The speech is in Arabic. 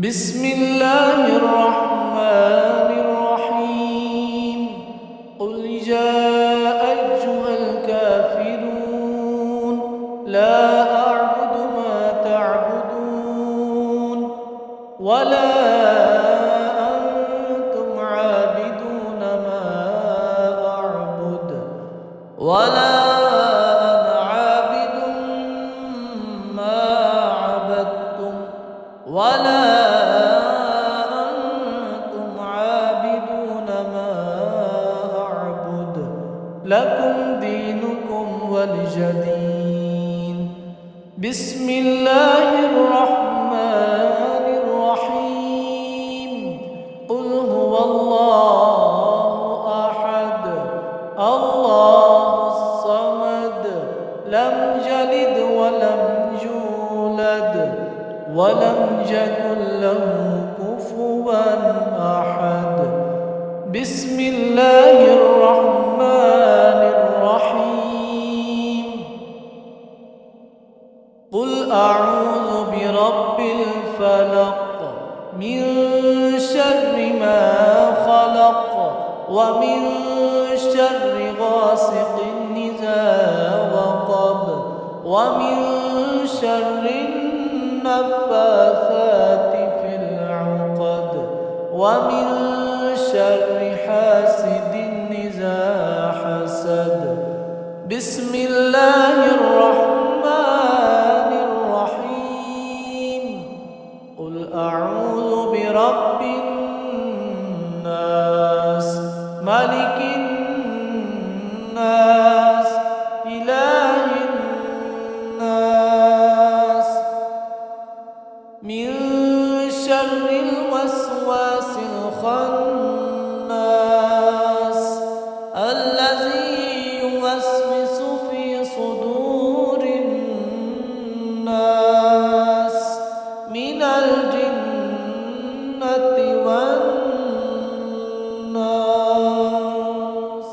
بسم الله الرحمن الرحيم قل يا أيها الكافرون لا أعبد ما تعبدون ولا أنتم عابدون ما أعبد ولا أنا عابد ما عبدتم ولا أنتم عابدون ما أعبد لكم دينكم ولي دين. بسم الله الرحمن الرحيم قل هو الله أحد الله الصمد لم يلد ولم يولد ولم يكن له كفوا أحد. بسم الله الرحمن الرحيم قل أعوذ برب الفلق من شر ما خلق ومن شر غاسق إذا وقب ومن شر النفاثات في العقد ومن شر حاسد إذا حسد. بسم الله الرحمن الرحيم قل أعوذ برب الناس ملك الناس إله الناس من شر الوسواس الخناس